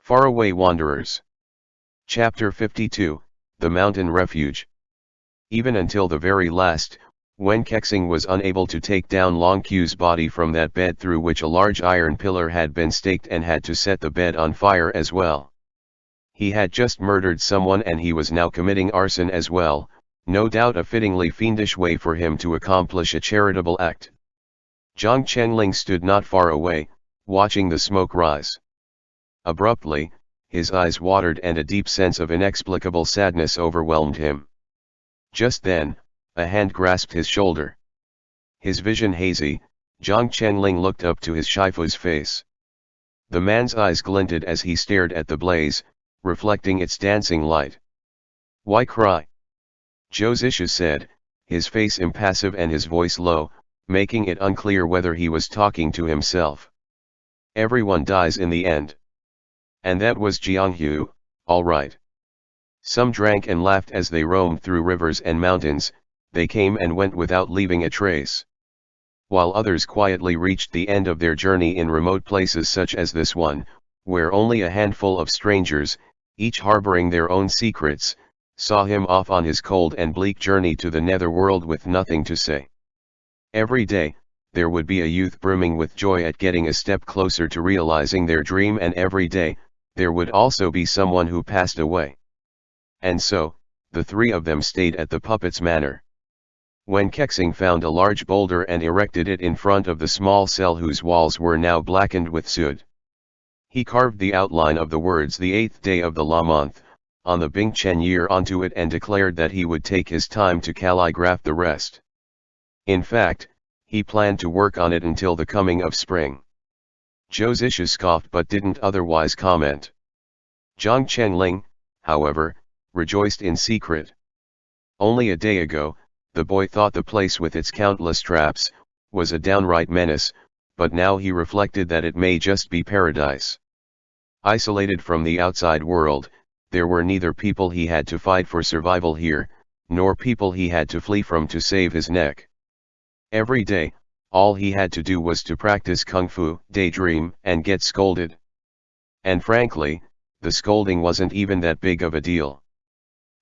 Faraway Wanderers. Chapter 52, The Mountain Refuge. Even until the very last, when Kexing was unable to take down Long Q's body from that bed through which a large iron pillar had been staked and had to set the bed on fire as well. He had just murdered someone and he was now committing arson as well, no doubt a fittingly fiendish way for him to accomplish a charitable act. Zhang Chenling stood not far away, watching the smoke rise. Abruptly, his eyes watered and a deep sense of inexplicable sadness overwhelmed him. Just then, a hand grasped his shoulder. His vision hazy, Zhang Chenling looked up to his Shifu's face. The man's eyes glinted as he stared at the blaze, reflecting its dancing light. "Why cry?" Zhou Zishu said, his face impassive and his voice low, making it unclear whether he was talking to himself. "Everyone dies in the end." And that was Jianghu, all right. Some drank and laughed as they roamed through rivers and mountains, they came and went without leaving a trace. While others quietly reached the end of their journey in remote places such as this one, where only a handful of strangers, each harboring their own secrets, saw him off on his cold and bleak journey to the netherworld with nothing to say. Every day, there would be a youth brimming with joy at getting a step closer to realizing their dream, and every day, there would also be someone who passed away. And so, the three of them stayed at the puppet's manor. When Kexing found a large boulder and erected it in front of the small cell whose walls were now blackened with soot, he carved the outline of the words "the 8th day of the La month" on the Bingchen year onto it and declared that he would take his time to calligraph the rest. In fact, he planned to work on it until the coming of spring. Zhou Zishu scoffed but didn't otherwise comment. Zhang Chenling, however, rejoiced in secret. Only a day ago, the boy thought the place with its countless traps was a downright menace, but now he reflected that it may just be paradise. Isolated from the outside world, there were neither people he had to fight for survival here, nor people he had to flee from to save his neck. Every day, all he had to do was to practice kung fu, daydream, and get scolded. And frankly, the scolding wasn't even that big of a deal.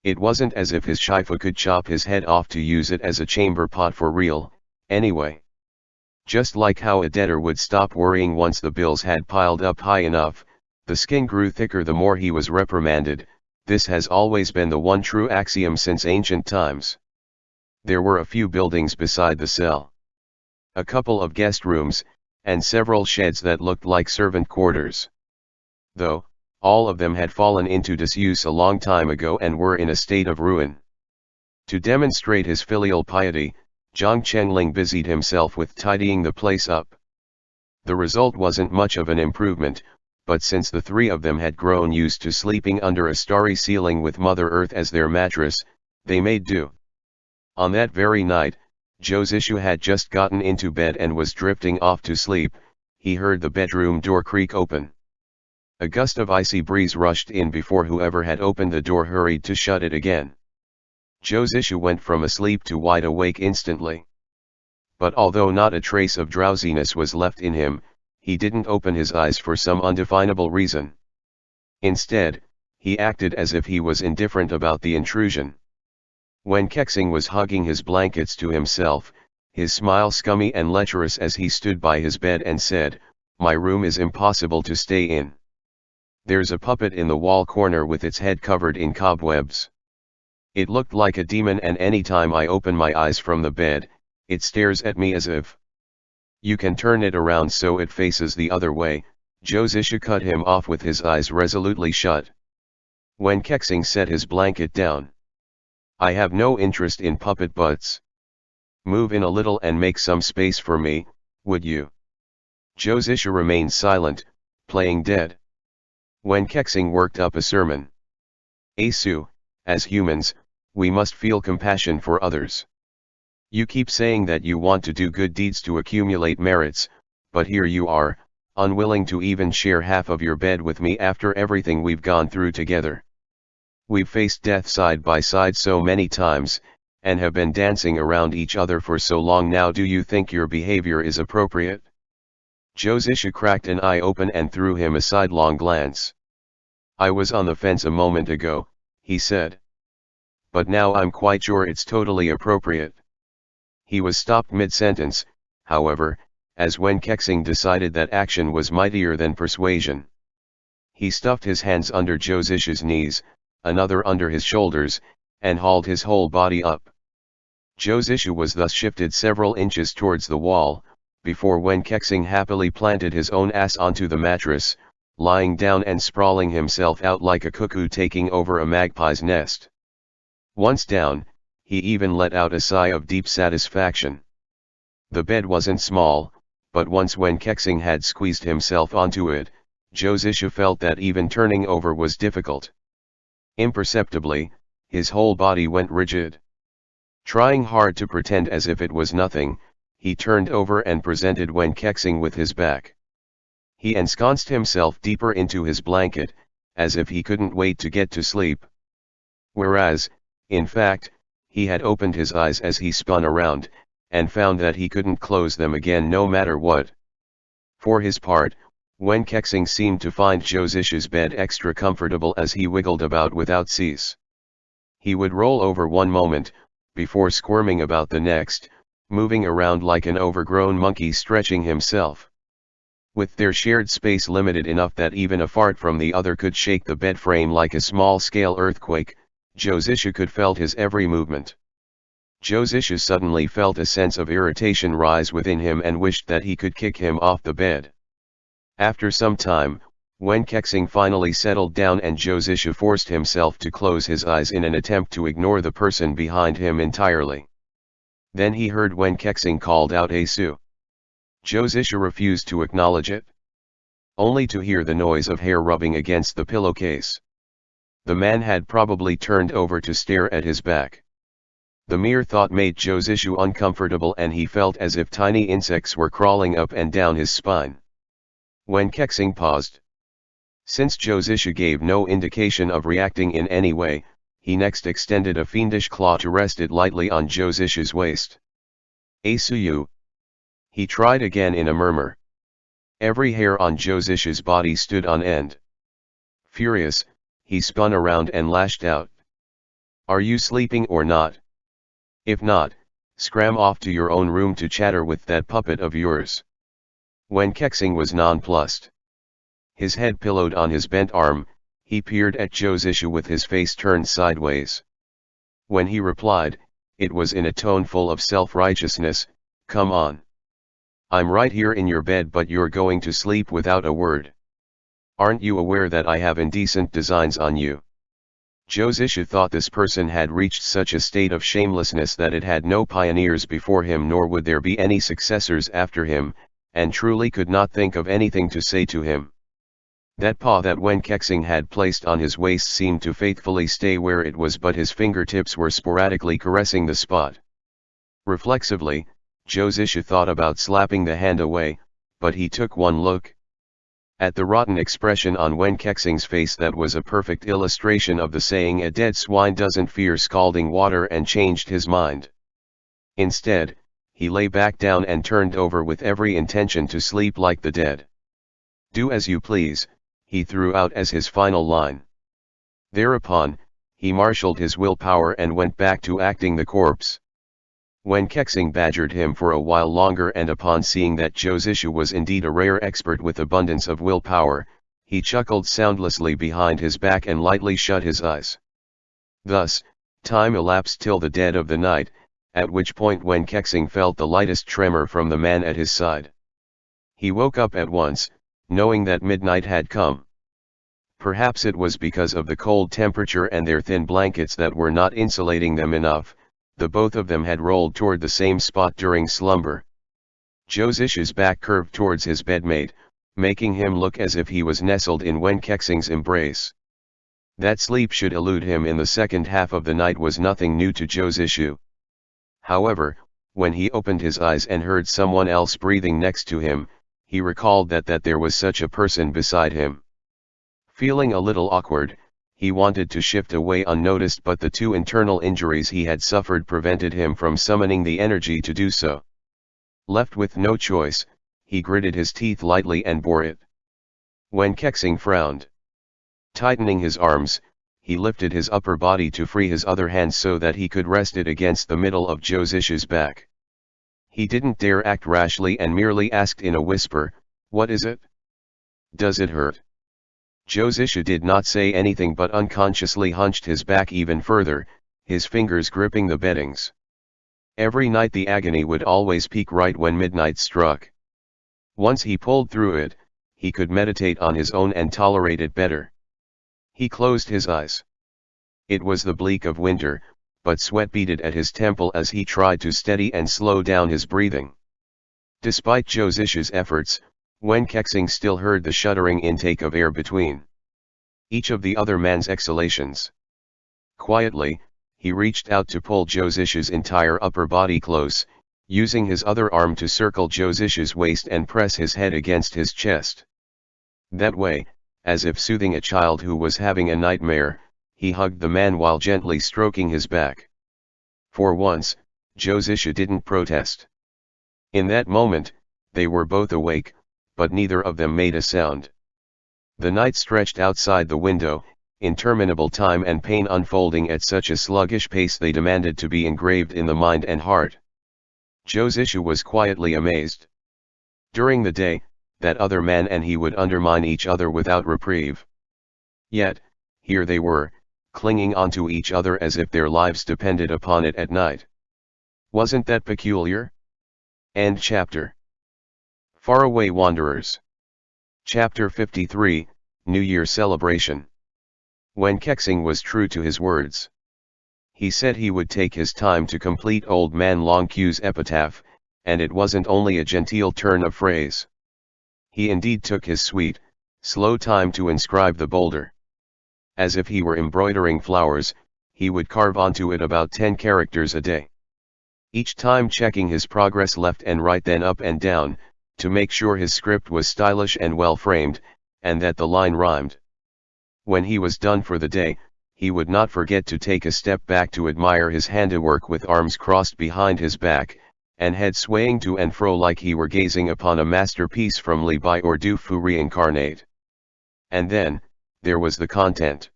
It wasn't as if his Shifu could chop his head off to use it as a chamber pot for real, anyway. Just like how a debtor would stop worrying once the bills had piled up high enough, the skin grew thicker the more he was reprimanded. This has always been the one true axiom since ancient times. There were a few buildings beside the cell. A couple of guest rooms, and several sheds that looked like servant quarters. Though, all of them had fallen into disuse a long time ago and were in a state of ruin. To demonstrate his filial piety, Zhang Chenling busied himself with tidying the place up. The result wasn't much of an improvement, but since the three of them had grown used to sleeping under a starry ceiling with Mother Earth as their mattress, they made do. On that very night, Zhou Zishu had just gotten into bed and was drifting off to sleep. He heard the bedroom door creak open. A gust of icy breeze rushed in before whoever had opened the door hurried to shut it again. Zhou Zishu went from asleep to wide awake instantly. But although not a trace of drowsiness was left in him, he didn't open his eyes for some undefinable reason. Instead, he acted as if he was indifferent about the intrusion. When Kexing was hugging his blankets to himself, his smile scummy and lecherous as he stood by his bed and said, "My room is impossible to stay in. There's a puppet in the wall corner with its head covered in cobwebs. It looked like a demon, and any time I open my eyes from the bed, it stares at me as if. You can turn it around so it faces the other way." Zhou Zishu cut him off with his eyes resolutely shut. When Kexing set his blanket down, "I have no interest in puppet butts. Move in a little and make some space for me, would you?" Zhou Zishu remained silent, playing dead. When Kexing worked up a sermon. "Asu, as humans, we must feel compassion for others. You keep saying that you want to do good deeds to accumulate merits, but here you are, unwilling to even share half of your bed with me after everything we've gone through together. We've faced death side by side so many times, and have been dancing around each other for so long now. Do you think your behavior is appropriate?" Zhou Zishu cracked an eye open and threw him a sidelong glance. I was on the fence a moment ago, he said. But now I'm quite sure it's totally appropriate. He was stopped mid-sentence, however, as Wen Kexing decided that action was mightier than persuasion. He stuffed his hands under Zhou Zishu's knees, another under his shoulders, and hauled his whole body up. Zhou Zishu was thus shifted several inches towards the wall, before Wen Kexing happily planted his own ass onto the mattress, lying down and sprawling himself out like a cuckoo taking over a magpie's nest. Once down, he even let out a sigh of deep satisfaction. The bed wasn't small, but once Wen Kexing had squeezed himself onto it, Zhou Zishu felt that even turning over was difficult. Imperceptibly, his whole body went rigid. Trying hard to pretend as if it was nothing, he turned over and presented Wen Kexing with his back. He ensconced himself deeper into his blanket, as if he couldn't wait to get to sleep. Whereas, in fact, he had opened his eyes as he spun around, and found that he couldn't close them again no matter what. For his part, Wen Kexing seemed to find Zhou Zishu's bed extra comfortable as he wiggled about without cease. He would roll over one moment, before squirming about the next, moving around like an overgrown monkey stretching himself. With their shared space limited enough that even a fart from the other could shake the bed frame like a small-scale earthquake, Zhou Zishu could felt his every movement. Zhou Zishu suddenly felt a sense of irritation rise within him and wished that he could kick him off the bed. After some time, Wen Kexing finally settled down and Zhou Zishu forced himself to close his eyes in an attempt to ignore the person behind him entirely. Then he heard Wen Kexing called out "Hey Su." Zhou Zishu refused to acknowledge it, only to hear the noise of hair rubbing against the pillowcase. The man had probably turned over to stare at his back. The mere thought made Zhou Zishu uncomfortable and he felt as if tiny insects were crawling up and down his spine. Wen Kexing paused. Since Zhou Zishu gave no indication of reacting in any way, he next extended a fiendish claw to rest it lightly on Zhou Zishu's waist. "Asuyu." He tried again in a murmur. Every hair on Zhou Zishu's body stood on end. Furious, he spun around and lashed out. "Are you sleeping or not? If not, scram off to your own room to chatter with that puppet of yours." Wen Kexing was nonplussed. His head pillowed on his bent arm, he peered at Zhou Zishu with his face turned sideways. When he replied, it was in a tone full of self-righteousness, "Come on. I'm right here in your bed but you're going to sleep without a word. Aren't you aware that I have indecent designs on you?" Zhou Zishu thought this person had reached such a state of shamelessness that it had no pioneers before him nor would there be any successors after him, and truly could not think of anything to say to him. That paw that Wen Kexing had placed on his waist seemed to faithfully stay where it was but his fingertips were sporadically caressing the spot. Reflexively, Zhou Zishu thought about slapping the hand away, but he took one look at the rotten expression on Wen Kexing's face that was a perfect illustration of the saying "a dead swine doesn't fear scalding water" and changed his mind. Instead, he lay back down and turned over with every intention to sleep like the dead. "Do as you please," he threw out as his final line. Thereupon, he marshaled his willpower and went back to acting the corpse. Wen Kexing badgered him for a while longer and upon seeing that Zhou Zishu was indeed a rare expert with abundance of willpower, he chuckled soundlessly behind his back and lightly shut his eyes. Thus, time elapsed till the dead of the night, at which point Wen Kexing felt the lightest tremor from the man at his side. He woke up at once, knowing that midnight had come. Perhaps it was because of the cold temperature and their thin blankets that were not insulating them enough, the both of them had rolled toward the same spot during slumber. Zhou Zishu's back curved towards his bedmate, making him look as if he was nestled in Wen Kexing's embrace. That sleep should elude him in the second half of the night was nothing new to Zhou Zishu. However, when he opened his eyes and heard someone else breathing next to him, he recalled that there was such a person beside him. Feeling a little awkward, he wanted to shift away unnoticed but the two internal injuries he had suffered prevented him from summoning the energy to do so. Left with no choice, he gritted his teeth lightly and bore it. Wen Kexing frowned. Tightening his arms, he lifted his upper body to free his other hand so that he could rest it against the middle of Josishu's back. He didn't dare act rashly and merely asked in a whisper, "What is it? Does it hurt?" Josishu did not say anything but unconsciously hunched his back even further, his fingers gripping the beddings. Every night the agony would always peak right when midnight struck. Once he pulled through it, he could meditate on his own and tolerate it better. He closed his eyes. It was the bleak of winter, but sweat beaded at his temple as he tried to steady and slow down his breathing. Despite Josishu's efforts, Wen Kexing still heard the shuddering intake of air between each of the other man's exhalations. Quietly, he reached out to pull Josishu's entire upper body close, using his other arm to circle Josishu's waist and press his head against his chest. That way, as if soothing a child who was having a nightmare, he hugged the man while gently stroking his back. For once, Josishu didn't protest. In that moment, they were both awake, but neither of them made a sound. The night stretched outside the window, interminable time and pain unfolding at such a sluggish pace they demanded to be engraved in the mind and heart. Josishu was quietly amazed. During the day, that other man and he would undermine each other without reprieve. Yet, here they were, clinging onto each other as if their lives depended upon it at night. Wasn't that peculiar? End chapter. Faraway Wanderers. Chapter 53, New Year Celebration. Wen Kexing was true to his words. He said he would take his time to complete Old Man Long Q's epitaph, and it wasn't only a genteel turn of phrase. He indeed took his sweet, slow time to inscribe the boulder. As if he were embroidering flowers, he would carve onto it about 10 characters a day. Each time checking his progress left and right, then up and down, to make sure his script was stylish and well framed, and that the line rhymed. When he was done for the day, he would not forget to take a step back to admire his handiwork with arms crossed behind his back, and head swaying to and fro like he were gazing upon a masterpiece from Li Bai or Du Fu reincarnate. And then, there was the content.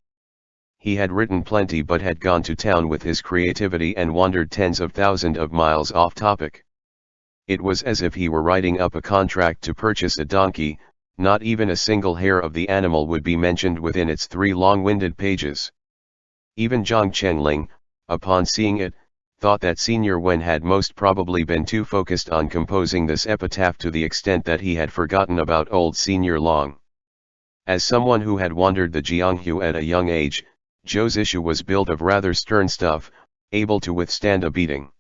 He had written plenty but had gone to town with his creativity and wandered tens of thousands of miles off topic. It was as if he were writing up a contract to purchase a donkey. Not even a single hair of the animal would be mentioned within its 3 long-winded pages. Even Zhang Chenling, upon seeing it, thought that Senior Wen had most probably been too focused on composing this epitaph to the extent that he had forgotten about old Senior Long. As someone who had wandered the Jianghu at a young age, Josishu was built of rather stern stuff, able to withstand a beating.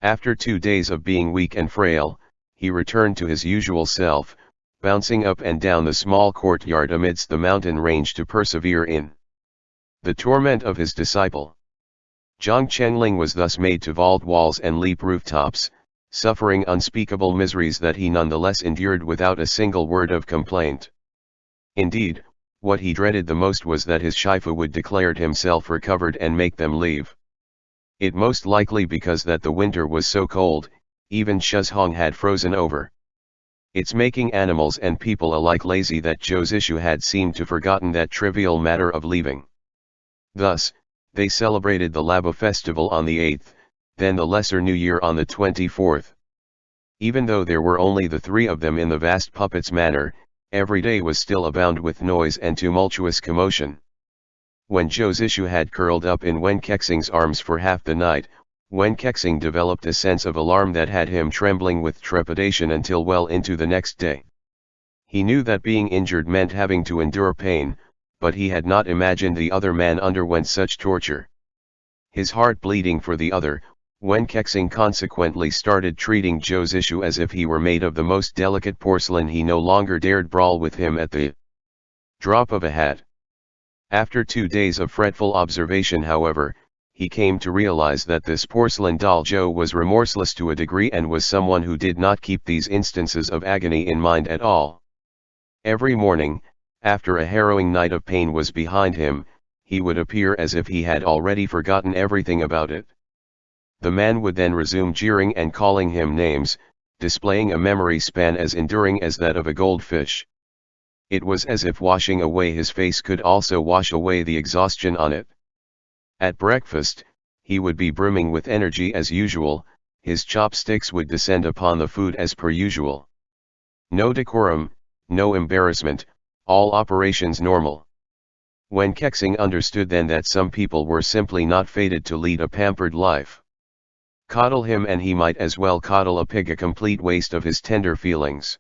After 2 days of being weak and frail, he returned to his usual self, bouncing up and down the small courtyard amidst the mountain range to persevere in the torment of his disciple. Zhang Chenling was thus made to vault walls and leap rooftops, suffering unspeakable miseries that he nonetheless endured without a single word of complaint. Indeed, what he dreaded the most was that his Shifu would declare himself recovered and make them leave. It most likely because that the winter was so cold, even Shizhong had frozen over. It's making animals and people alike lazy that Josishu had seemed to forgotten that trivial matter of leaving. Thus, they celebrated the Labo festival on the 8th, then the Lesser New Year on the 24th. Even though there were only the 3 of them in the vast puppet's manor, every day was still abound with noise and tumultuous commotion. When Josishu had curled up in Wen Kexing's arms for half the night, Wen Kexing developed a sense of alarm that had him trembling with trepidation until well into the next day. He knew that being injured meant having to endure pain, but he had not imagined the other man underwent such torture. His heart bleeding for the other, Wen Kexing consequently started treating Josishu as if he were made of the most delicate porcelain. He no longer dared brawl with him at the drop of a hat. After 2 days of fretful observation, however, he came to realize that this porcelain doll Joe was remorseless to a degree and was someone who did not keep these instances of agony in mind at all. Every morning, after a harrowing night of pain was behind him, he would appear as if he had already forgotten everything about it. The man would then resume jeering and calling him names, displaying a memory span as enduring as that of a goldfish. It was as if washing away his face could also wash away the exhaustion on it. At breakfast, he would be brimming with energy as usual, his chopsticks would descend upon the food as per usual. No decorum, no embarrassment, all operations normal. Wen Kexing understood then that some people were simply not fated to lead a pampered life. Coddle him and he might as well coddle a pig, a complete waste of his tender feelings.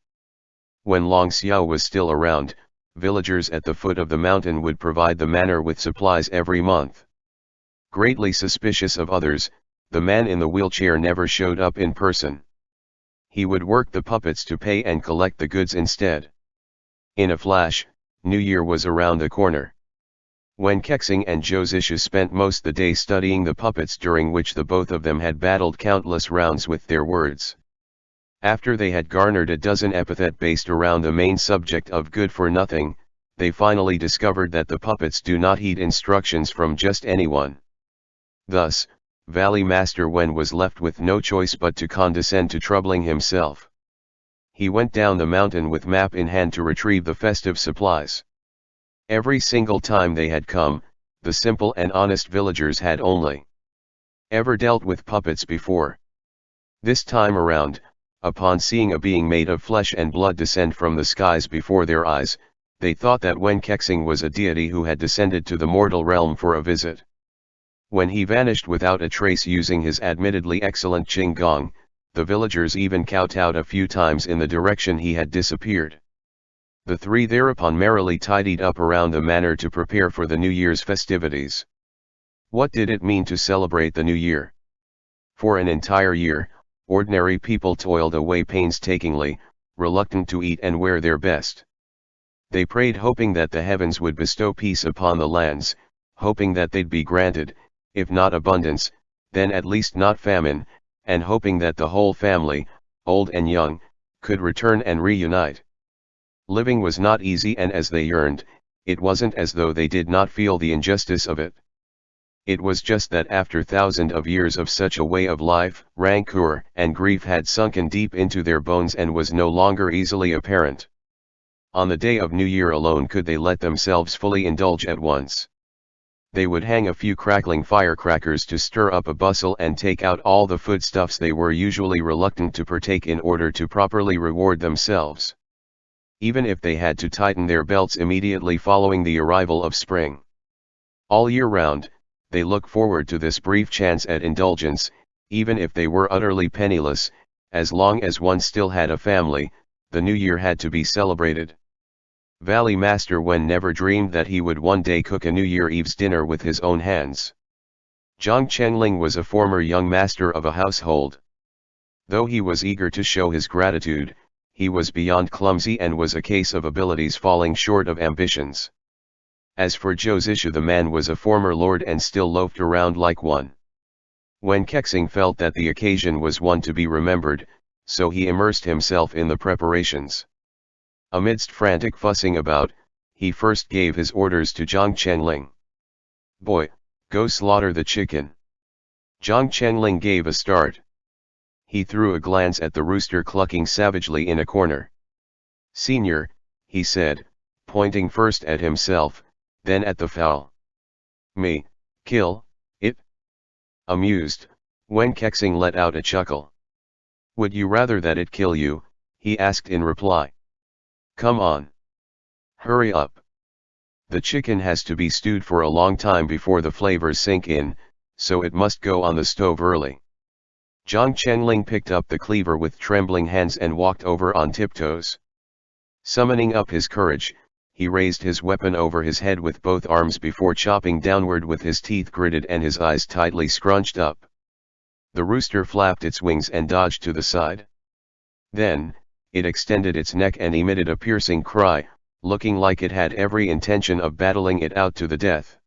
When Long Xiao was still around, villagers at the foot of the mountain would provide the manor with supplies every month. Greatly suspicious of others, the man in the wheelchair never showed up in person. He would work the puppets to pay and collect the goods instead. In a flash, New Year was around the corner. Wen Kexing and Zhou Zishu spent most the day studying the puppets, during which the both of them had battled countless rounds with their words. After they had garnered a dozen epithets based around the main subject of good for nothing, they finally discovered that the puppets do not heed instructions from just anyone. Thus, Valley Master Wen was left with no choice but to condescend to troubling himself. He went down the mountain with map in hand to retrieve the festive supplies. Every single time they had come, the simple and honest villagers had only ever dealt with puppets before. This time around, upon seeing a being made of flesh and blood descend from the skies before their eyes, they thought that Wen Kexing was a deity who had descended to the mortal realm for a visit. When he vanished without a trace using his admittedly excellent Qinggong, the villagers even kowtowed a few times in the direction he had disappeared. The three thereupon merrily tidied up around the manor to prepare for the New Year's festivities. What did it mean to celebrate the New Year? For an entire year, ordinary people toiled away painstakingly, reluctant to eat and wear their best. They prayed, hoping that the heavens would bestow peace upon the lands, hoping that they'd be granted, if not abundance, then at least not famine, and hoping that the whole family, old and young, could return and reunite. Living was not easy, and as they yearned, it wasn't as though they did not feel the injustice of it. It was just that after thousands of years of such a way of life, rancor and grief had sunken deep into their bones and was no longer easily apparent. On the day of New Year alone could they let themselves fully indulge at once. They would hang a few crackling firecrackers to stir up a bustle and take out all the foodstuffs they were usually reluctant to partake in order to properly reward themselves. Even if they had to tighten their belts immediately following the arrival of spring. All year round, they look forward to this brief chance at indulgence, even if they were utterly penniless. As long as one still had a family, the New Year had to be celebrated. Valley Master Wen never dreamed that he would one day cook a New Year Eve's dinner with his own hands. Zhang Chenling was a former young master of a household. Though he was eager to show his gratitude, he was beyond clumsy and was a case of abilities falling short of ambitions. As for Zhou Zishu, the man was a former lord and still loafed around like one. Wen Kexing felt that the occasion was one to be remembered, so he immersed himself in the preparations. Amidst frantic fussing about, he first gave his orders to Zhang Chenling. "Boy, go slaughter the chicken." Zhang Chenling gave a start. He threw a glance at the rooster clucking savagely in a corner. "Senior," he said, pointing first at himself, then at the fowl. "Me, kill it?" Amused, Wen Kexing let out a chuckle. "Would you rather that it kill you?" he asked in reply. "Come on. Hurry up. The chicken has to be stewed for a long time before the flavors sink in, so it must go on the stove early." Zhang Chenling picked up the cleaver with trembling hands and walked over on tiptoes. Summoning up his courage, he raised his weapon over his head with both arms before chopping downward with his teeth gritted and his eyes tightly scrunched up. The rooster flapped its wings and dodged to the side. Then, it extended its neck and emitted a piercing cry, looking like it had every intention of battling it out to the death.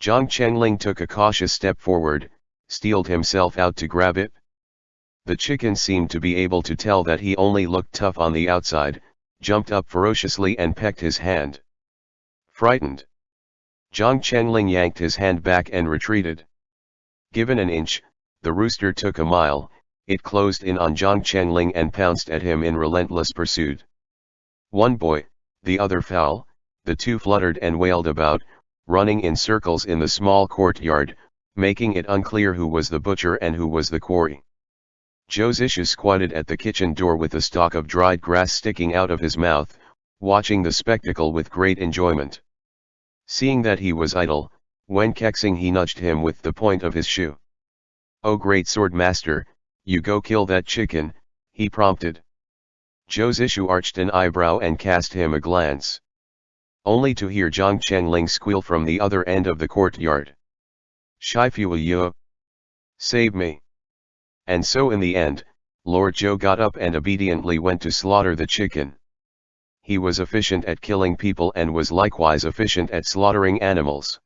Zhang Chenling took a cautious step forward, steeled himself out to grab it. The chicken seemed to be able to tell that he only looked tough on the outside, jumped up ferociously and pecked his hand. Frightened, Zhang Chenling yanked his hand back and retreated. Given an inch, the rooster took a mile. It closed in on Zhang Chenling and pounced at him in relentless pursuit. "One boy, the other fowl. The two fluttered and wailed about, running in circles in the small courtyard, making it unclear who was the butcher and who was the quarry. Josishu squatted at the kitchen door with a stalk of dried grass sticking out of his mouth, watching the spectacle with great enjoyment. Seeing that he was idle, when kexing he nudged him with the point of his shoe. "Oh great sword master, you go kill that chicken," he prompted. Josishu arched an eyebrow and cast him a glance. Only to hear Zhang Chenling squeal from the other end of the courtyard. "Shifu yo! Save me!" And so in the end, Lord Zhou got up and obediently went to slaughter the chicken. He was efficient at killing people and was likewise efficient at slaughtering animals.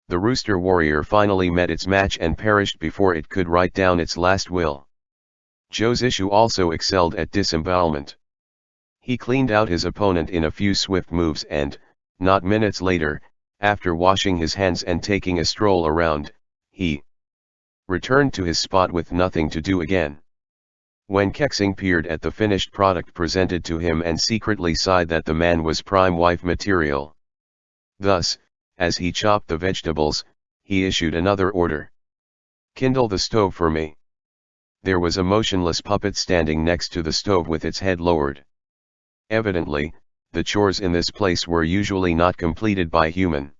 The rooster warrior finally met its match and perished before it could write down its last will. Josishu also excelled at disembowelment. He cleaned out his opponent in a few swift moves and, not minutes later, after washing his hands and taking a stroll around, he returned to his spot with nothing to do again. When kexing peered at the finished product presented to him and secretly sighed that the man was prime wife material. Thus, as he chopped the vegetables, he issued another order. "Kindle the stove for me." There was a motionless puppet standing next to the stove with its head lowered. Evidently, the chores in this place were usually not completed by human.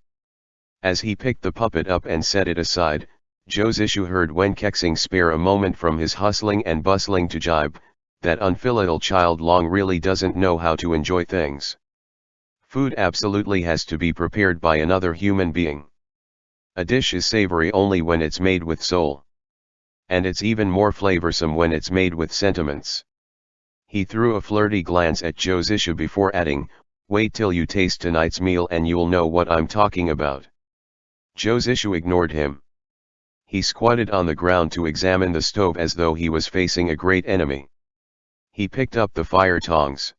As he picked the puppet up and set it aside, Josishu heard Wen Kexing spare a moment from his hustling and bustling to jibe, "That unfilial child Long really doesn't know how to enjoy things. Food absolutely has to be prepared by another human being. A dish is savory only when it's made with soul. And it's even more flavorsome when it's made with sentiments." He threw a flirty glance at Josishu before adding, "Wait till you taste tonight's meal and you'll know what I'm talking about." Josishu ignored him. He squatted on the ground to examine the stove as though he was facing a great enemy. He picked up the fire tongs.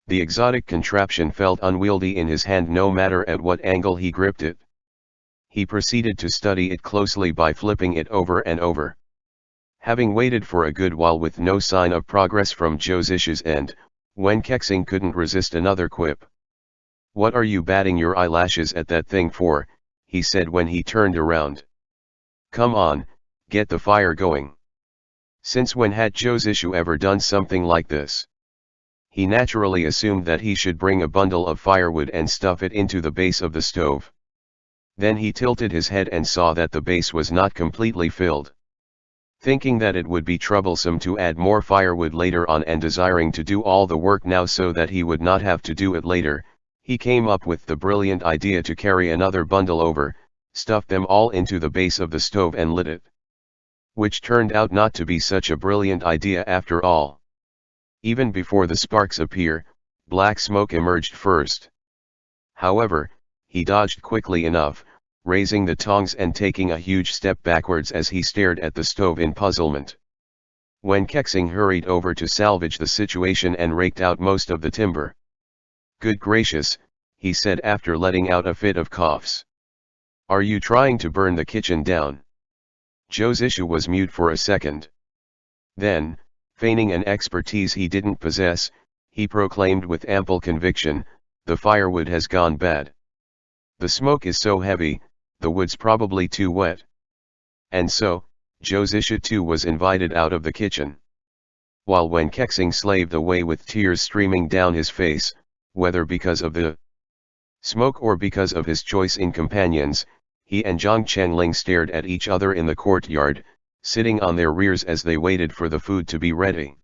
The exotic contraption felt unwieldy in his hand no matter at what angle he gripped it. He proceeded to study it closely by flipping it over and over. Having waited for a good while with no sign of progress from Josishu's end, Wen Kexing couldn't resist another quip. "What are you batting your eyelashes at that thing for?" he said when he turned around. "Come on, get the fire going." Since when had Josishu ever done something like this? He naturally assumed that he should bring a bundle of firewood and stuff it into the base of the stove. Then he tilted his head and saw that the base was not completely filled. Thinking that it would be troublesome to add more firewood later on and desiring to do all the work now so that he would not have to do it later, he came up with the brilliant idea to carry another bundle over, stuff them all into the base of the stove and lit it. Which turned out not to be such a brilliant idea after all. Even before the sparks appear, black smoke emerged first. However, he dodged quickly enough, raising the tongs and taking a huge step backwards as he stared at the stove in puzzlement. When Kexing hurried over to salvage the situation and raked out most of the timber. "Good gracious," he said after letting out a fit of coughs. "Are you trying to burn the kitchen down?" Josishu was mute for a second. Then, feigning an expertise he didn't possess, he proclaimed with ample conviction, "The firewood has gone bad. The smoke is so heavy, the wood's probably too wet." And so, Josishu too was invited out of the kitchen. While Wen Kexing slaved away with tears streaming down his face, whether because of the smoke or because of his choice in companions, he and Zhang Chenling stared at each other in the courtyard, sitting on their rears as they waited for the food to be ready.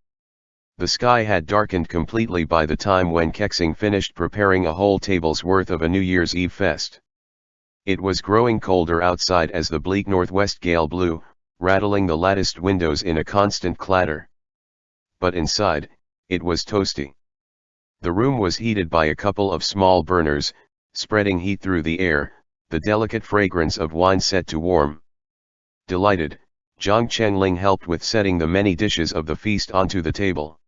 The sky had darkened completely by the time Wen Kexing finished preparing a whole table's worth of a New Year's Eve fest. It was growing colder outside as the bleak northwest gale blew, rattling the latticed windows in a constant clatter. But inside, it was toasty. The room was heated by a couple of small burners, spreading heat through the air, the delicate fragrance of wine set to warm. Delighted, Zhang Chenling helped with setting the many dishes of the feast onto the table.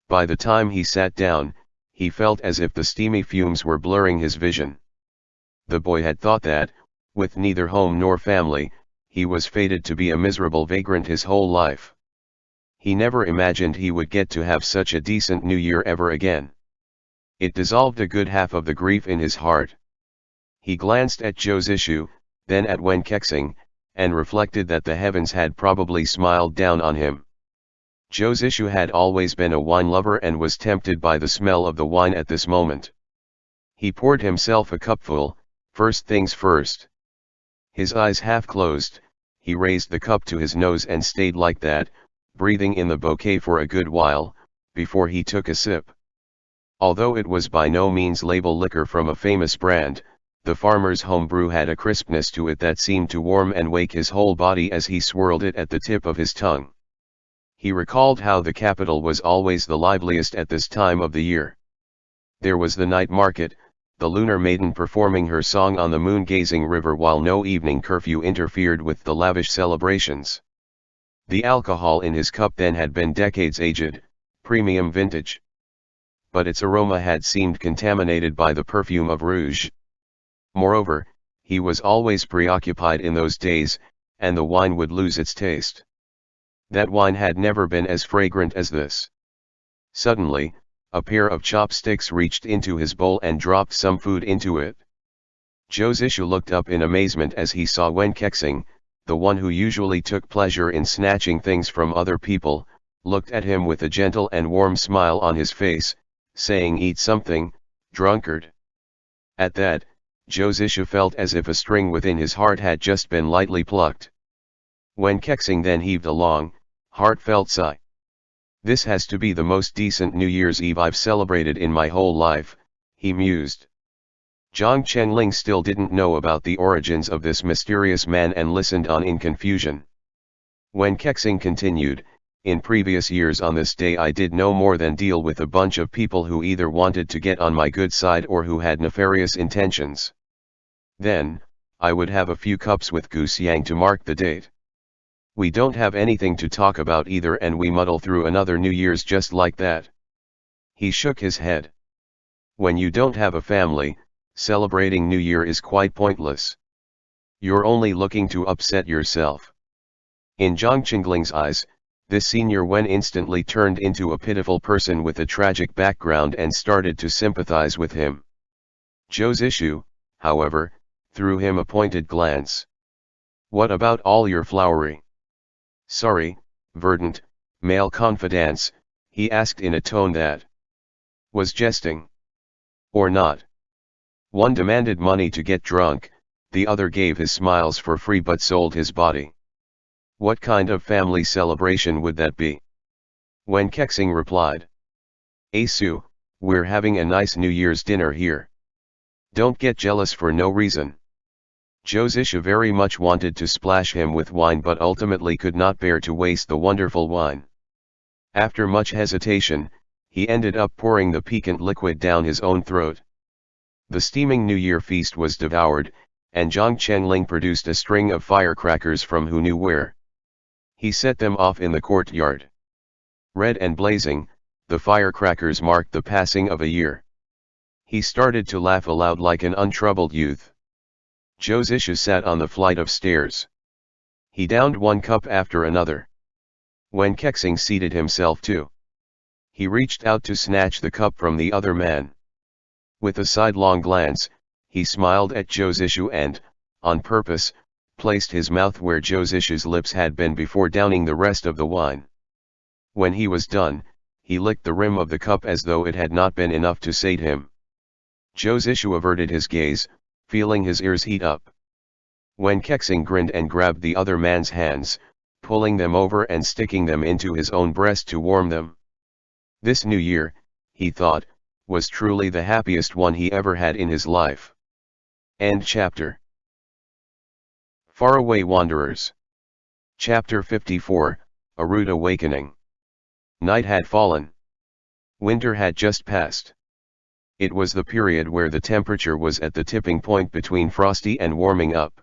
By the time he sat down, he felt as if the steamy fumes were blurring his vision. The boy had thought that, with neither home nor family, he was fated to be a miserable vagrant his whole life. He never imagined he would get to have such a decent New Year ever again. It dissolved a good half of the grief in his heart. He glanced at Josishu, then at Wen Kexing, and reflected that the heavens had probably smiled down on him. Josishu had always been a wine lover and was tempted by the smell of the wine at this moment. He poured himself a cupful, first things first. His eyes half closed, he raised the cup to his nose and stayed like that, breathing in the bouquet for a good while, before he took a sip. Although it was by no means label liquor from a famous brand, the farmer's home brew had a crispness to it that seemed to warm and wake his whole body as he swirled it at the tip of his tongue. He recalled how the capital was always the liveliest at this time of the year. There was the night market, the lunar maiden performing her song on the moon-gazing river while no evening curfew interfered with the lavish celebrations. The alcohol in his cup then had been decades aged, premium vintage. But its aroma had seemed contaminated by the perfume of rouge. Moreover, he was always preoccupied in those days, and the wine would lose its taste. That wine had never been as fragrant as this. Suddenly, a pair of chopsticks reached into his bowl and dropped some food into it. Josishu looked up in amazement as he saw Wen Kexing, the one who usually took pleasure in snatching things from other people, looked at him with a gentle and warm smile on his face, saying, "Eat something, drunkard." At that, Josishu felt as if a string within his heart had just been lightly plucked. Wen Kexing then heaved a long, heartfelt sigh. "This has to be the most decent New Year's Eve I've celebrated in my whole life," he mused. Zhang Chenling still didn't know about the origins of this mysterious man and listened on in confusion. Wen Kexing continued, "In previous years on this day I did no more than deal with a bunch of people who either wanted to get on my good side or who had nefarious intentions. Then, I would have a few cups with Goose Yang to mark the date. We don't have anything to talk about either and we muddle through another New Year's just like that." He shook his head. "When you don't have a family, celebrating New Year is quite pointless. You're only looking to upset yourself." In Zhang Qingling's eyes, this senior Wen instantly turned into a pitiful person with a tragic background and started to sympathize with him. Josishu, however, threw him a pointed glance. "What about all your flowery, sorry, verdant, male confidants?" he asked in a tone that was jesting. "Or not?" One demanded money to get drunk, the other gave his smiles for free but sold his body. "What kind of family celebration would that be?" Wen Kexing replied. "Asu, we're having a nice New Year's dinner here. Don't get jealous for no reason." Josishu very much wanted to splash him with wine but ultimately could not bear to waste the wonderful wine. After much hesitation, he ended up pouring the piquant liquid down his own throat. The steaming New Year feast was devoured, and Zhang Chenling produced a string of firecrackers from who knew where. He set them off in the courtyard. Red and blazing, the firecrackers marked the passing of a year. He started to laugh aloud like an untroubled youth. Josishu sat on the flight of stairs. He downed one cup after another. Wen Kexing seated himself too. He reached out to snatch the cup from the other man. With a sidelong glance, he smiled at Josishu and, on purpose, placed his mouth where Josishu's lips had been before downing the rest of the wine. When he was done, he licked the rim of the cup as though it had not been enough to sate him. Josishu averted his gaze, feeling his ears heat up. Wen Kexing grinned and grabbed the other man's hands, pulling them over and sticking them into his own breast to warm them. This New Year, he thought, was truly the happiest one he ever had in his life. End chapter. Faraway Wanderers. Chapter 54, A Rude Awakening. Night had fallen. Winter had just passed. It was the period where the temperature was at the tipping point between frosty and warming up.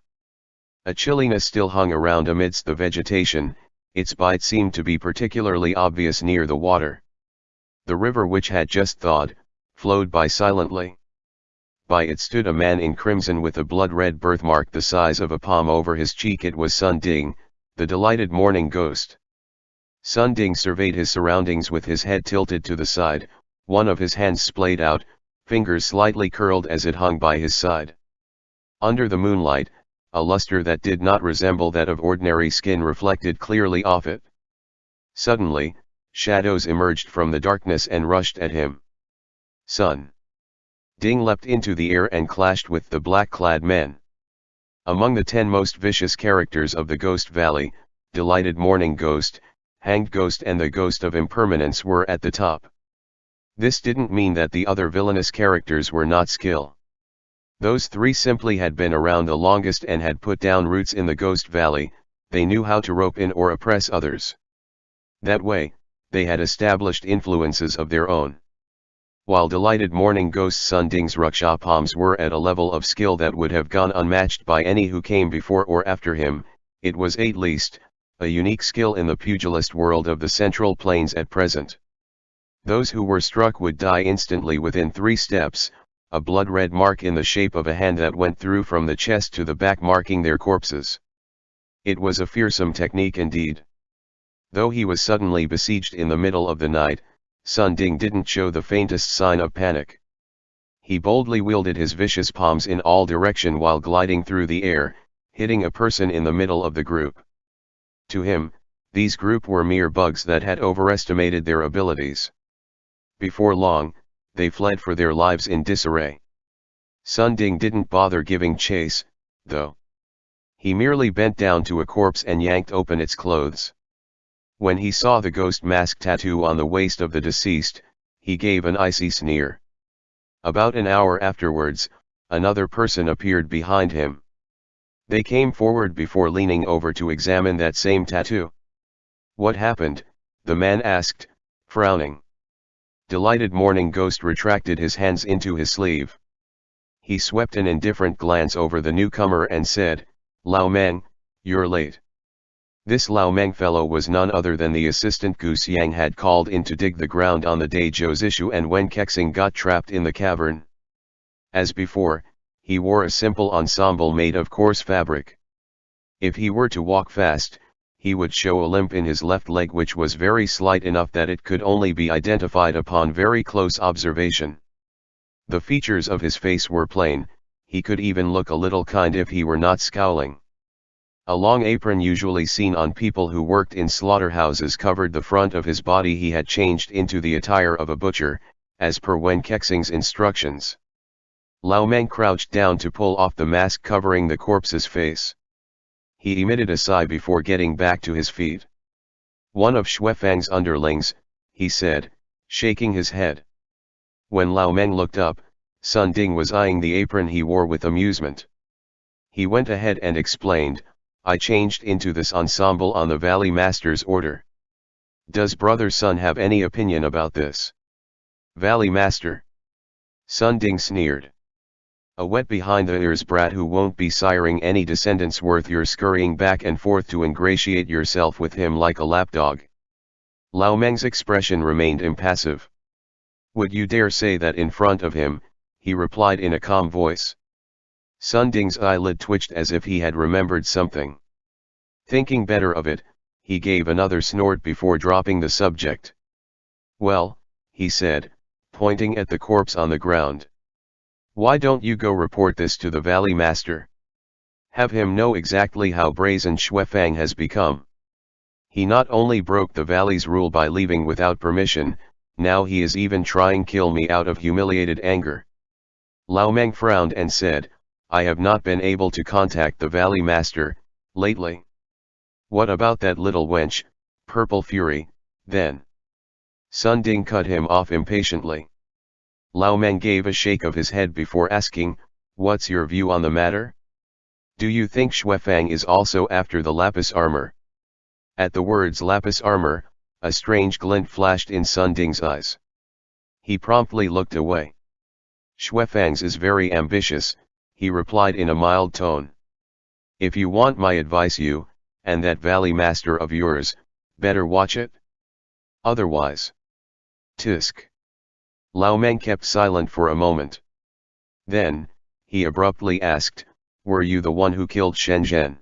A chilliness still hung around amidst the vegetation, its bite seemed to be particularly obvious near the water. The river, which had just thawed, flowed by silently. By it stood a man in crimson with a blood-red birthmark the size of a palm over his cheek. It was Sun Ding, the delighted morning ghost. Sun Ding surveyed his surroundings with his head tilted to the side, one of his hands splayed out, fingers slightly curled as it hung by his side. Under the moonlight, a luster that did not resemble that of ordinary skin reflected clearly off it. Suddenly, shadows emerged from the darkness and rushed at him. Sun Ding leapt into the air and clashed with the black-clad men. Among the 10 most vicious characters of the Ghost Valley, Delighted Morning Ghost, Hanged Ghost and the Ghost of Impermanence were at the top. This didn't mean that the other villainous characters were not skilled. Those 3 simply had been around the longest and had put down roots in the Ghost Valley. They knew how to rope in or oppress others. That way, they had established influences of their own. While Delighted Morning Ghost Sun Ding's Ruksha palms were at a level of skill that would have gone unmatched by any who came before or after him, it was at least a unique skill in the pugilist world of the Central Plains at present. Those who were struck would die instantly within 3 steps, a blood-red mark in the shape of a hand that went through from the chest to the back marking their corpses. It was a fearsome technique indeed. Though he was suddenly besieged in the middle of the night, Sun Ding didn't show the faintest sign of panic. He boldly wielded his vicious palms in all directions while gliding through the air, hitting a person in the middle of the group. To him, these group were mere bugs that had overestimated their abilities. Before long, they fled for their lives in disarray. Sun Ding didn't bother giving chase, though. He merely bent down to a corpse and yanked open its clothes. When he saw the ghost mask tattoo on the waist of the deceased, he gave an icy sneer. About an hour afterwards, another person appeared behind him. They came forward before leaning over to examine that same tattoo. "What happened?" the man asked, frowning. Delighted Morning Ghost retracted his hands into his sleeve. He swept an indifferent glance over the newcomer and said, "Lao Meng, you're late." This Lao Meng fellow was none other than the assistant Goose Yang had called in to dig the ground on the day Zhou's issue and when Kexing got trapped in the cavern. As before, he wore a simple ensemble made of coarse fabric. If he were to walk fast, he would show a limp in his left leg which was very slight enough that it could only be identified upon very close observation. The features of his face were plain, he could even look a little kind if he were not scowling. A long apron usually seen on people who worked in slaughterhouses covered the front of his body. He had changed into the attire of a butcher, as per Wen Kexing's instructions. Lao Meng crouched down to pull off the mask covering the corpse's face. He emitted a sigh before getting back to his feet. "One of Xuefang's underlings," he said, shaking his head. When Lao Meng looked up, Sun Ding was eyeing the apron he wore with amusement. He went ahead and explained, "I changed into this ensemble on the Valley Master's order. Does Brother Sun have any opinion about this?" "Valley Master?" Sun Ding sneered. "A wet behind the ears brat who won't be siring any descendants worth your scurrying back and forth to ingratiate yourself with him like a lapdog." Lao Meng's expression remained impassive. "Would you dare say that in front of him?" he replied in a calm voice. Sun Ding's eyelid twitched as if he had remembered something. Thinking better of it, he gave another snort before dropping the subject. "Well," he said, pointing at the corpse on the ground. "Why don't you go report this to the Valley Master? Have him know exactly how brazen Xuefang has become. He not only broke the Valley's rule by leaving without permission, now he is even trying to kill me out of humiliated anger." Lao Meng frowned and said, "I have not been able to contact the Valley Master lately." "What about that little wench, Purple Fury, then?" Sun Ding cut him off impatiently. Lao Meng gave a shake of his head before asking, "What's your view on the matter? Do you think Xuefang is also after the lapis armor?" At the words lapis armor, a strange glint flashed in Sun Ding's eyes. He promptly looked away. "Xuefang's is very ambitious," he replied in a mild tone. "If you want my advice, you, and that Valley Master of yours, better watch it. Otherwise. Tisk." Lao Meng kept silent for a moment. Then, he abruptly asked, "Were you the one who killed Shen Zhen?"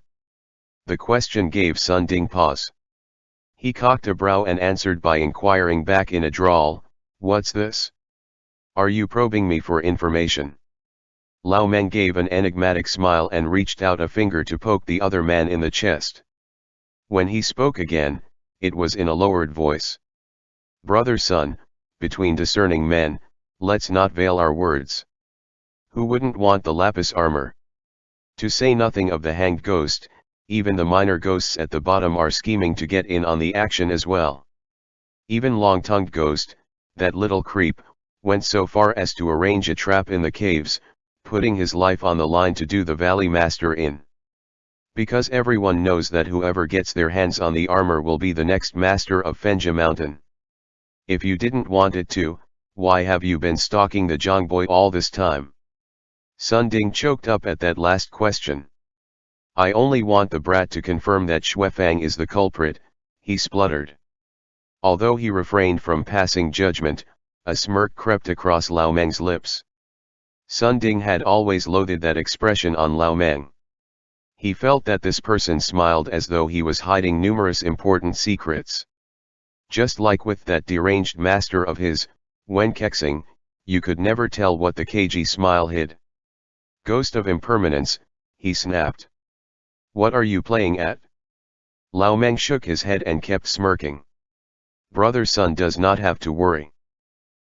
The question gave Sun Ding pause. He cocked a brow and answered by inquiring back in a drawl, "What's this?" Are you probing me for information? Lao Meng gave an enigmatic smile and reached out a finger to poke the other man in the chest. When he spoke again, it was in a lowered voice. Brother Sun, between discerning men, let's not veil our words. Who wouldn't want the lapis armor? To say nothing of the hanged ghost, even the minor ghosts at the bottom are scheming to get in on the action as well. Even long-tongued ghost, that little creep, went so far as to arrange a trap in the caves, putting his life on the line to do the valley master in. Because everyone knows that whoever gets their hands on the armor will be the next master of Fenja Mountain. If you didn't want it to, why have you been stalking the Zhongboy all this time? Sun Ding choked up at that last question. I only want the brat to confirm that Xuefang is the culprit, he spluttered. Although he refrained from passing judgment, a smirk crept across Lao Meng's lips. Sun Ding had always loathed that expression on Lao Meng. He felt that this person smiled as though he was hiding numerous important secrets. Just like with that deranged master of his, Wen Kexing, you could never tell what the cagey smile hid. Ghost of impermanence, he snapped. What are you playing at? Lao Meng shook his head and kept smirking. Brother Sun does not have to worry.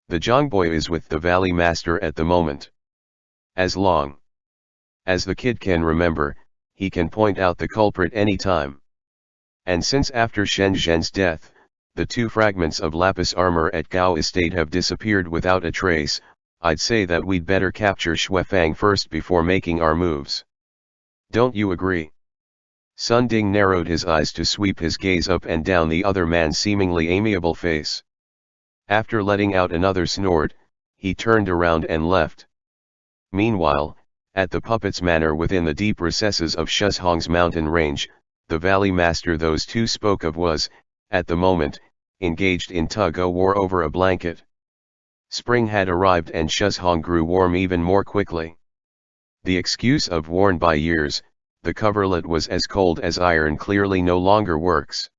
The Zhongboy is with the Valley Master at the moment. As long as the kid can remember, he can point out the culprit anytime. And since after Shen Zhen's death, the 2 fragments of lapis armor at Gao Estate have disappeared without a trace, I'd say that we'd better capture Xuefang first before making our moves. Don't you agree? Sun Ding narrowed his eyes to sweep his gaze up and down the other man's seemingly amiable face. After letting out another snort, he turned around and left. Meanwhile, at the puppet's manor within the deep recesses of Shuzhong's mountain range, the valley master those 2 spoke of was, at the moment, engaged in tug-o-war over a blanket. Spring had arrived and Shuzhong grew warm even more quickly. The excuse of worn by years, the coverlet was as cold as iron clearly no longer works.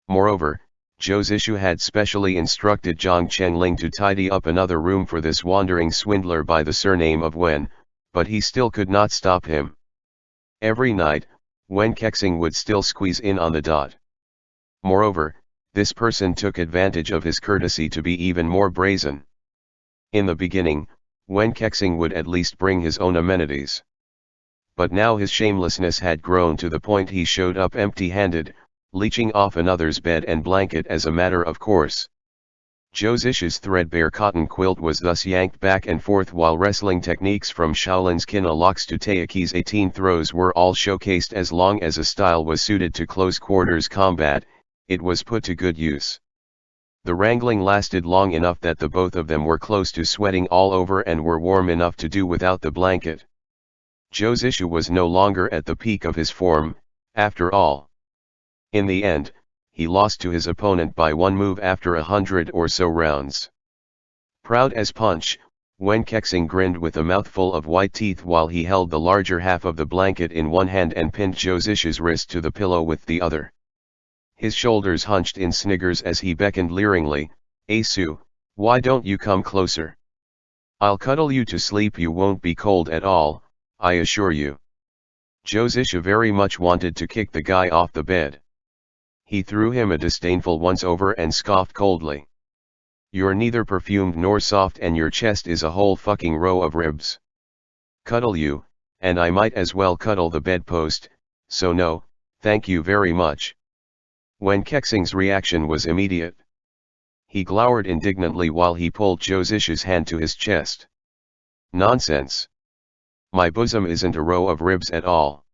Moreover, Zhou Zishu had specially instructed Zhang Chengling to tidy up another room for this wandering swindler by the surname of Wen, but he still could not stop him. Every night, Wen Kexing would still squeeze in on the dot. Moreover, this person took advantage of his courtesy to be even more brazen. In the beginning, Wen Kexing would at least bring his own amenities. But now his shamelessness had grown to the point he showed up empty-handed, leeching off another's bed and blanket as a matter of course. Zhou Zishu's threadbare cotton quilt was thus yanked back and forth while wrestling techniques from Shaolin's kina locks to Taiki's 18 throws were all showcased. As long as a style was suited to close-quarters combat, it was put to good use. The wrangling lasted long enough that the both of them were close to sweating all over and were warm enough to do without the blanket. Zhou Zishu was no longer at the peak of his form, after all. In the end, he lost to his opponent by 1 move after 100 or so rounds. Proud as punch, Wen Kexing grinned with a mouthful of white teeth while he held the larger half of the blanket in one hand and pinned Zhou Zishu's wrist to the pillow with the other. His shoulders hunched in sniggers as he beckoned leeringly, "Asu, why don't you come closer? I'll cuddle you to sleep, you won't be cold at all, I assure you." Zhou Zishu very much wanted to kick the guy off the bed. He threw him a disdainful once-over and scoffed coldly. "You're neither perfumed nor soft and your chest is a whole fucking row of ribs. Cuddle you, and I might as well cuddle the bedpost, so no, thank you very much." Wen Kexing's reaction was immediate. He glowered indignantly while he pulled Zhou Zishu's hand to his chest. "Nonsense. My bosom isn't a row of ribs at all.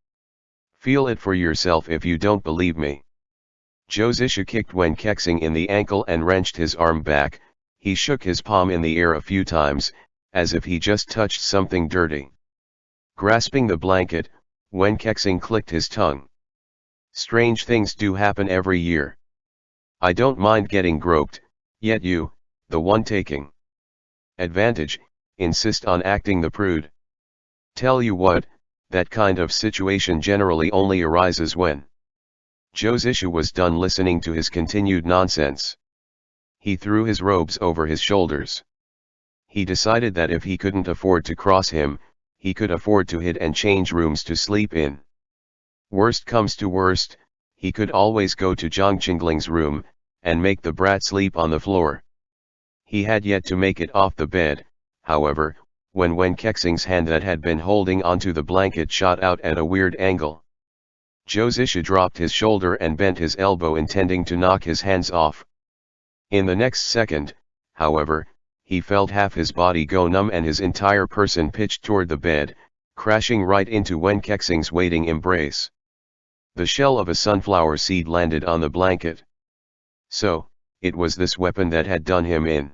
Feel it for yourself if you don't believe me." Zhou Zishu kicked Wen Kexing in the ankle and wrenched his arm back. He shook his palm in the air a few times, as if he just touched something dirty. Grasping the blanket, Wen Kexing clicked his tongue. "Strange things do happen every year. I don't mind getting groped, yet you, the one taking advantage, insist on acting the prude. Tell you what, that kind of situation generally only arises when..." Zhou Zishu was done listening to his continued nonsense. He threw his robes over his shoulders. He decided that if he couldn't afford to cross him, he could afford to hid and change rooms to sleep in. Worst comes to worst, he could always go to Jiang Qingling's room, and make the brat sleep on the floor. He had yet to make it off the bed, however, when Wen Kexing's hand that had been holding onto the blanket shot out at a weird angle. Zhou Zishu dropped his shoulder and bent his elbow intending to knock his hands off. In the next second, however, he felt half his body go numb and his entire person pitched toward the bed, crashing right into Wen Kexing's waiting embrace. The shell of a sunflower seed landed on the blanket. So, it was this weapon that had done him in.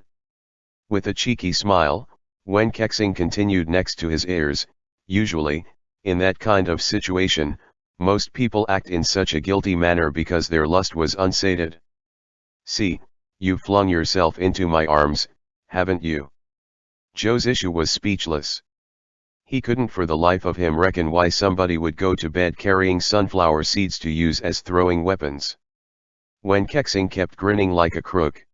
With a cheeky smile, Wen Kexing continued next to his heirs. Usually, in that kind of situation, most people act in such a guilty manner because their lust was unsated. See, you've flung yourself into my arms, haven't you? Zhou Zishu was speechless. He couldn't for the life of him reckon why somebody would go to bed carrying sunflower seeds to use as throwing weapons. Wen Kexing kept grinning like a crook.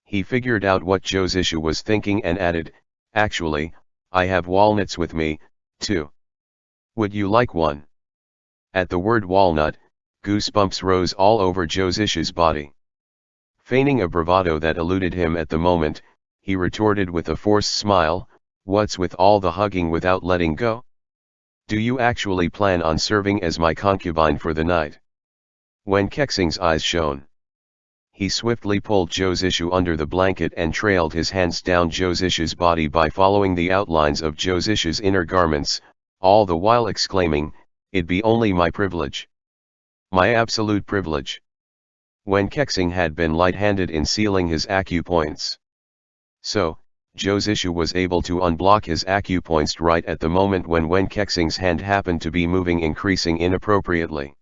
He figured out what Zhou Zishu was thinking and added, "Actually, I have walnuts with me, too. Would you like one?" At the word walnut, goosebumps rose all over Zhou Zishu's body. Feigning a bravado that eluded him at the moment, he retorted with a forced smile, "What's with all the hugging without letting go? Do you actually plan on serving as my concubine for the night?" Wen Kexing's eyes shone. He swiftly pulled Zhou Zishu under the blanket and trailed his hands down Zhou Zishu's body by following the outlines of Zhou Zishu's inner garments, all the while exclaiming, "It'd be only my privilege. My absolute privilege." Wen Kexing had been light-handed in sealing his acupoints. So, Zhou Zishu was able to unblock his acupoints right at the moment when Wen Kexing's hand happened to be moving increasing inappropriately.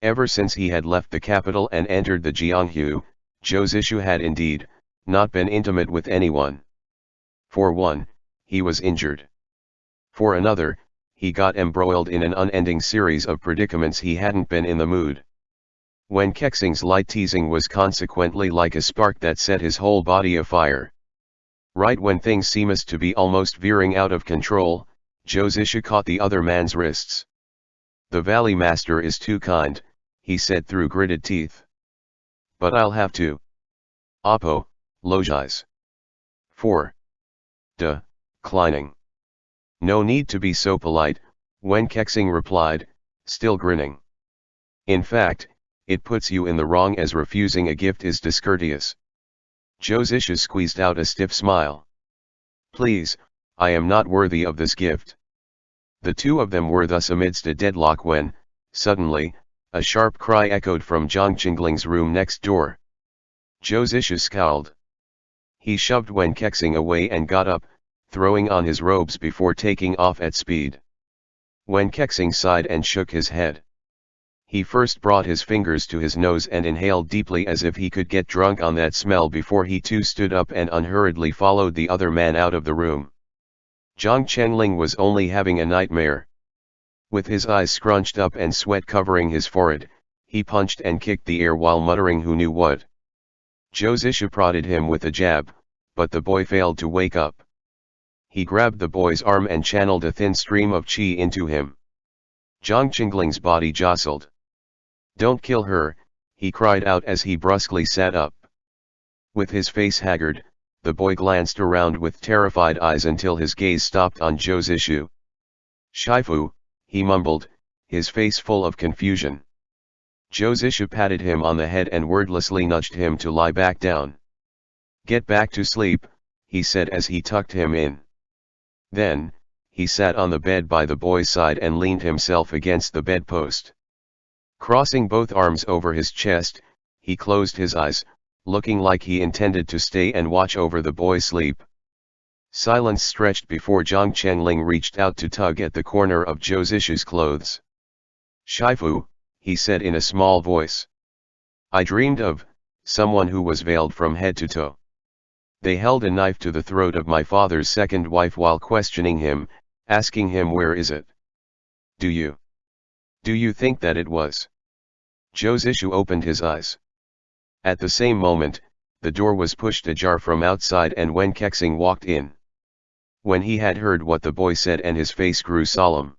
Ever since he had left the capital and entered the Jianghu, Zhou Zishu had indeed not been intimate with anyone. For one, he was injured. For another, he got embroiled in an unending series of predicaments he hadn't been in the mood. Wen Kexing's light teasing was consequently like a spark that set his whole body afire. Right when things seemed to be almost veering out of control, Zhou Zishu caught the other man's wrists. "The Valley Master is too kind," he said through gritted teeth. "But I'll have to. Apologize for declining." "No need to be so polite," Wen Kexing replied, still grinning. "In fact, it puts you in the wrong as refusing a gift is discourteous." Zhou Zishu squeezed out a stiff smile. "Please, I am not worthy of this gift." The two of them were thus amidst a deadlock when, suddenly, a sharp cry echoed from Jiang Qingling's room next door. Zhou Zishu scowled. He shoved Wen Kexing away and got up, throwing on his robes before taking off at speed. Wen Kexing sighed and shook his head. He first brought his fingers to his nose and inhaled deeply as if he could get drunk on that smell before he too stood up and unhurriedly followed the other man out of the room. Jiang Qinling was only having a nightmare. With his eyes scrunched up and sweat covering his forehead, he punched and kicked the air while muttering who knew what. Zhou Zishu prodded him with a jab, but the boy failed to wake up. He grabbed the boy's arm and channeled a thin stream of qi into him. Jiang Qingling's body jostled. "Don't kill her," he cried out as he brusquely sat up. With his face haggard, the boy glanced around with terrified eyes until his gaze stopped on Zhou Zishu. "Shifu," he mumbled, his face full of confusion. Zhou Zishu patted him on the head and wordlessly nudged him to lie back down. "Get back to sleep," he said as he tucked him in. Then, he sat on the bed by the boy's side and leaned himself against the bedpost. Crossing both arms over his chest, he closed his eyes, looking like he intended to stay and watch over the boy's sleep. Silence stretched before Jiang Qinling reached out to tug at the corner of Zhou Zishu's clothes. "Shifu," he said in a small voice. "I dreamed of someone who was veiled from head to toe. They held a knife to the throat of my father's second wife while questioning him, asking him where is it. Do you think that it was?" Zhou Zishu opened his eyes. At the same moment, the door was pushed ajar from outside and Wen Kexing walked in. When he had heard what the boy said and his face grew solemn.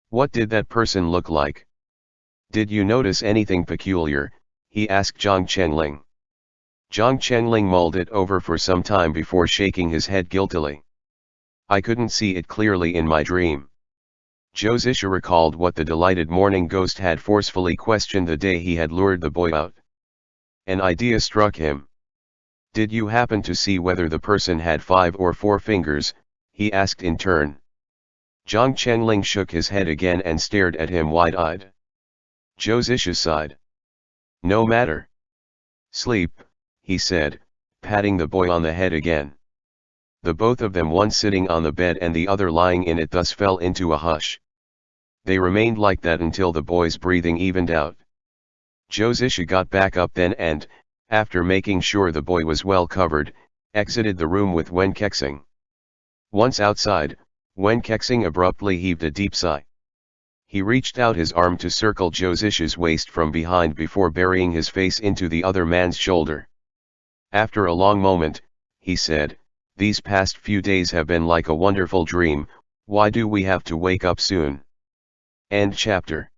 What did that person look like? Did you notice anything peculiar? He asked Zhang Chenling. Zhang Chenling mulled it over for some time before shaking his head guiltily. I couldn't see it clearly in my dream. Zhou Zisha recalled what the delighted morning ghost had forcefully questioned the day he had lured the boy out. An idea struck him. Did you happen to see whether the person had 5 or 4 fingers? He asked in turn. Zhang Chenling shook his head again and stared at him wide-eyed. Zhou Zisha sighed. No matter. Sleep, he said, patting the boy on the head again. The both of them, one sitting on the bed and the other lying in it, thus fell into a hush. They remained like that until the boy's breathing evened out. Zhou Zisha got back up then and, after making sure the boy was well covered, exited the room with Wen Kexing. Once outside, Wen Kexing abruptly heaved a deep sigh. He reached out his arm to circle Zhou Zisha's waist from behind before burying his face into the other man's shoulder. After a long moment, he said, these past few days have been like a wonderful dream, why do we have to wake up soon? End chapter.